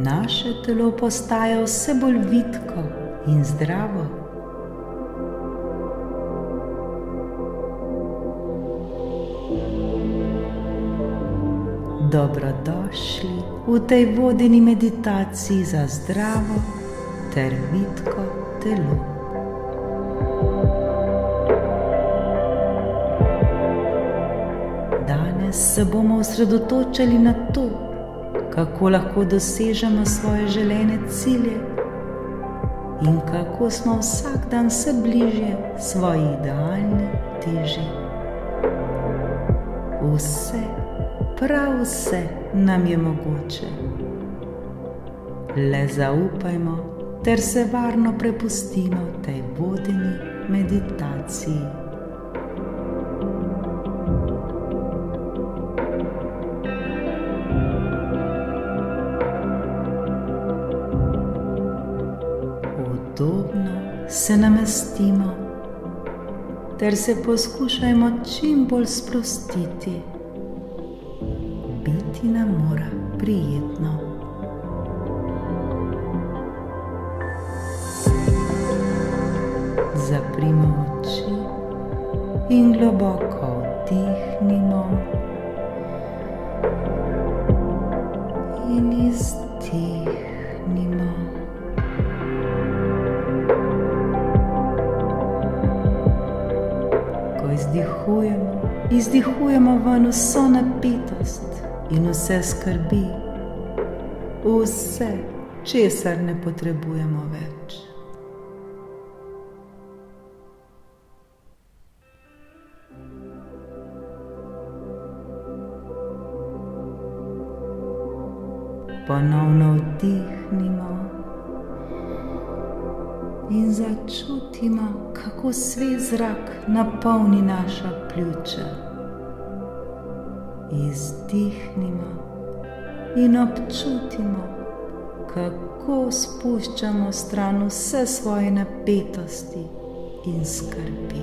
naše telo postaja vse bolj vitko in zdravo. Dobrodošli v tej vodeni meditaciji za zdravo ter vitko telo. Danes se bomo osredotočili na to, kako lahko dosežemo svoje želene cilje in kako smo vsak dan vse bližje svoji idealni teži. Vse, prav vse nam je mogoče. Le zaupajmo ter se varno prepustimo tej vodeni meditaciji. Udobno se namestimo ter se poskušajmo čim bolj sprostiti. Biti nam mora prijetno. Zaprimo oči in globoko vdihnimo in izdihnimo. Ko izdihujemo ven vso napetost in vse skrbi, vse, česar ne potrebujemo več. Ponovno vdihnimo in začutimo, kako svež zrak napolni naša pljuča. Izdihnimo in občutimo, kako spuščamo stran vse svoje napetosti in skrbi.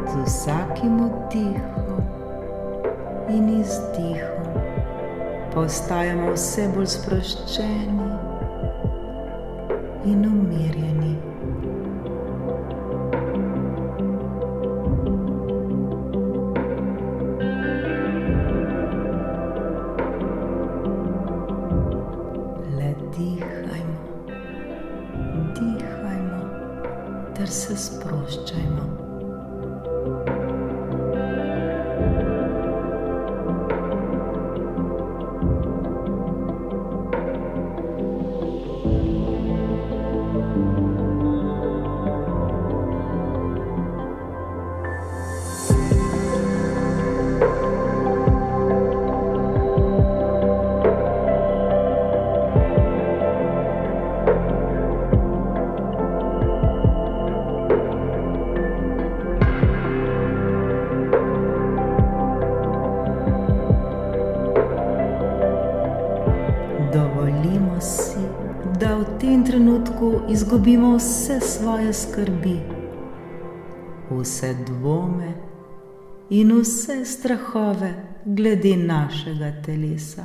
Z vsakim vdihom in izdihom postajamo vse bolj sproščeni in umirjeni. Le dihajmo ter se sproščajmo. Dovolimo si, da v tem trenutku izgubimo vse svoje skrbi, vse dvome in vse strahove glede našega telesa.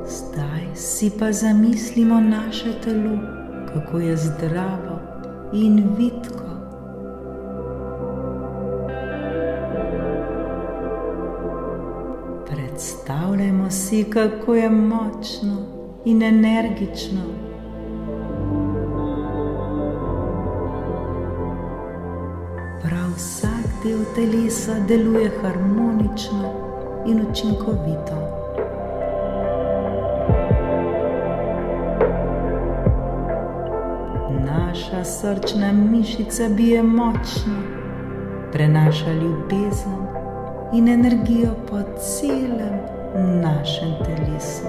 Zdaj si pa zamislimo naše telo, kako je zdravo in vitko. Predstavljajmo si, kako je močno in energično. Prav vsak del telesa deluje harmonično in učinkovito. Naša srčna mišica bije močno, prenaša ljubezen in energijo po celem našem telesu.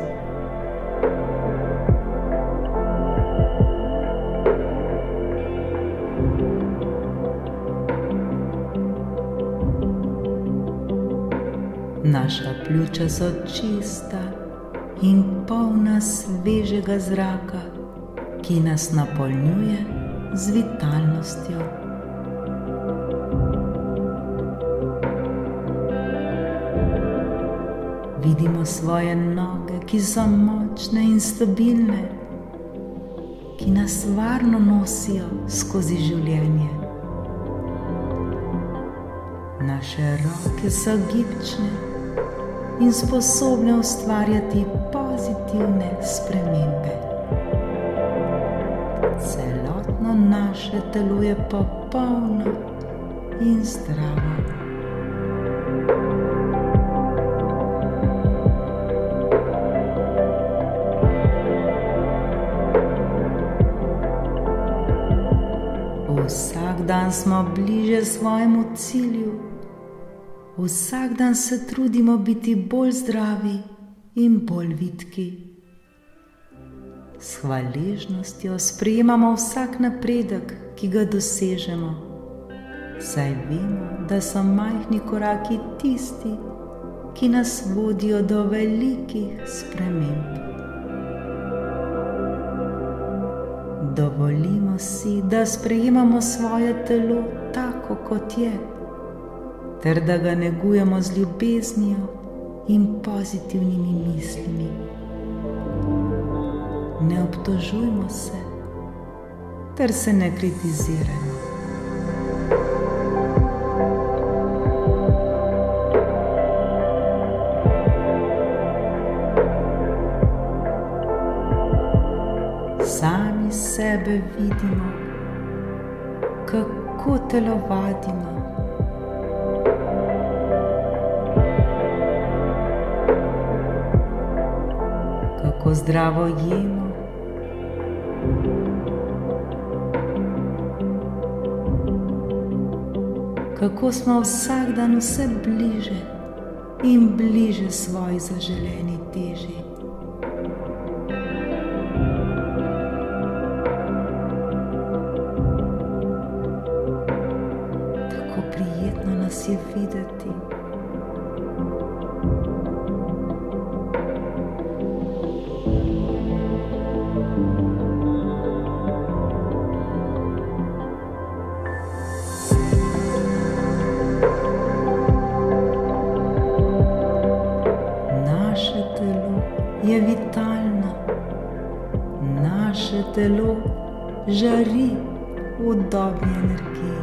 Naša pljuča so čista in polna svežega zraka, ki nas napolnjuje z vitalnostjo. Vidimo svoje noge, ki so močne in stabilne, ki nas varno nosijo skozi življenje. Naše roke so gibčne in sposobne ustvarjati pozitivne spremembe. Celotno naše telo je popolno in zdravo. Vsak dan smo bliže svojemu cilju. Vsak dan se trudimo biti bolj zdravi in bolj vitki. S hvaležnostjo sprejemamo vsak napredek, ki ga dosežemo, saj vemo, da so majhni koraki tisti, ki nas vodijo do velikih sprememb. Dovolimo si, da sprejemamo svoje telo tako, kot je, ter da ga negujemo z ljubeznijo in pozitivnimi mislimi. Ne obtožujmo se, ter se ne kritizirajmo. Sami sebe vidimo, kako telovadimo. Kako zdravo jemo. Kako smo vsak dan vse bliže in bliže svoji zaželeni teži. Tako prijetno nas je videti. Je vitalno, naše telo žari v dobri energiji.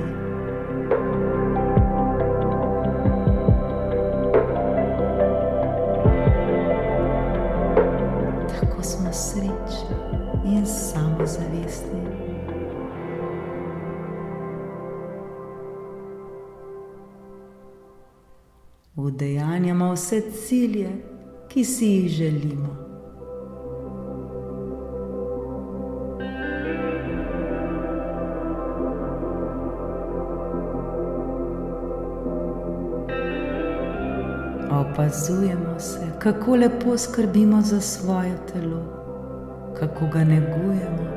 Tako smo srečni in samozavestni. Udejanjamo vse cilje, ki si jih želimo. Opazujemo se, kako lepo skrbimo za svoje telo, kako ga negujemo,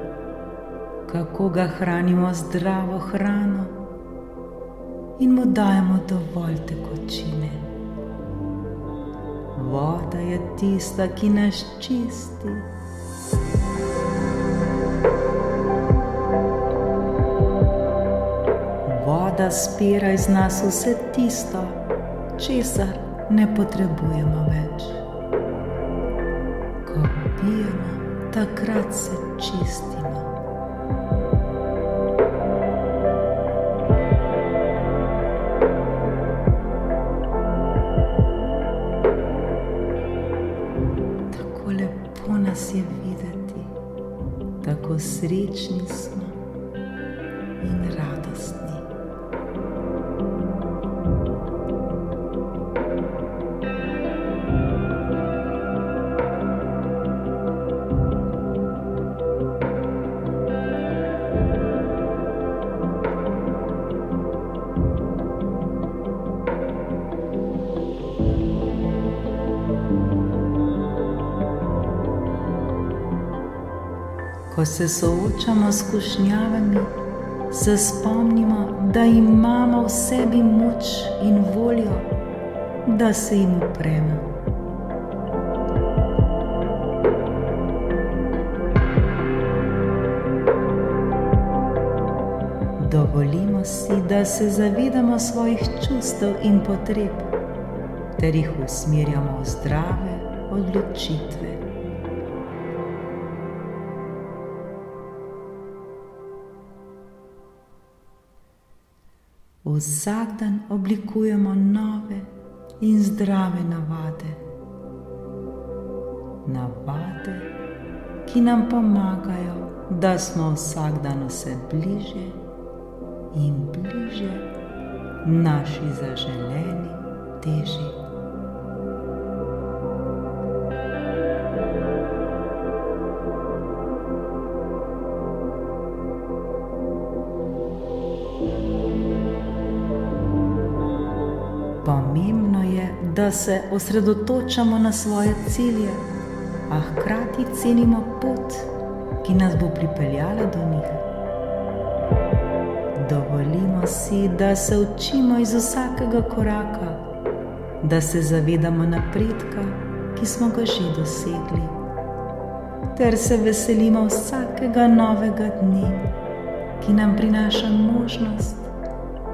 kako ga hranimo zdravo hrano in mu dajemo dovolj tekočine. Voda je tista, ki nas čisti. Voda spira iz nas vse tisto, česar ne potrebujemo več. Ko pijemo, takrat se čistimo. Nas je videti, tako srečni smo in radostni. Ko se soočamo s skušnjavami, se spomnimo, da imamo v sebi moč in voljo, da se jim upremo. Dovolimo si, da se zavedamo svojih čustev in potreb, ter jih usmerjamo v zdrave odločitve. Vsak dan oblikujemo nove in zdrave navade. Navade, ki nam pomagajo, da smo vsak dan vse bliže in bliže naši zaželeni teži. Pomembno je, da se osredotočamo na svoje cilje, a hkrati cenimo pot, ki nas bo pripeljala do njih. Dovolimo si, da se učimo iz vsakega koraka, da se zavedamo napredka, ki smo ga že dosegli, ter se veselimo vsakega novega dne, ki nam prinaša možnost,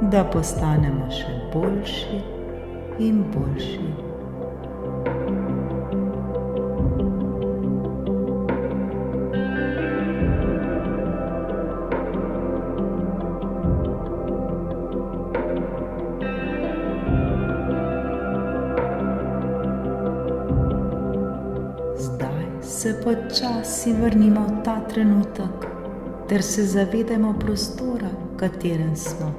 da postanemo še boljši in boljši. Zdaj se počasi vrnimo v ta trenutek, ter se zavedamo prostora, v katerem smo.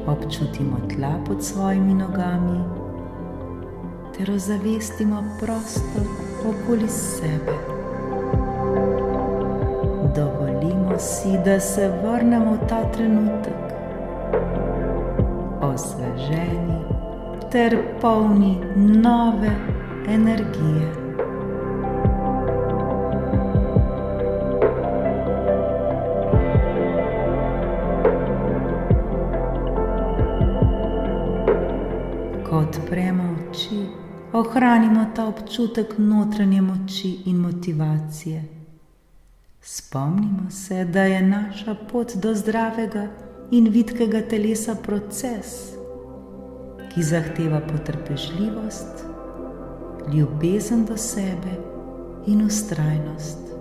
Občutimo tla pod svojimi nogami, ter ozavestimo prostor okoli sebe. Dovolimo si, da se vrnemo v ta trenutek, osveženi ter polni nove energije. Ko odpremo oči, ohranimo ta občutek notranje moči in motivacije. Spomnimo se, da je naša pot do zdravega in vitkega telesa proces, ki zahteva potrpežljivost, ljubezen do sebe in vztrajnost.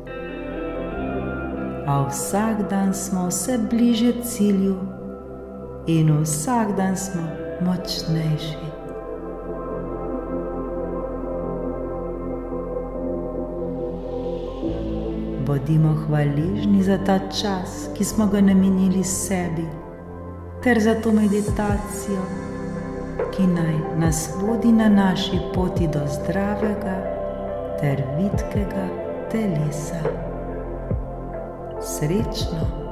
A vsak dan smo vse bližje cilju in vsak dan smo močnejši. Bodimo hvaležni za ta čas, ki smo ga namenili sebi, ter za to meditacijo, ki naj nas vodi na naši poti do zdravega ter vitkega telesa. Srečno!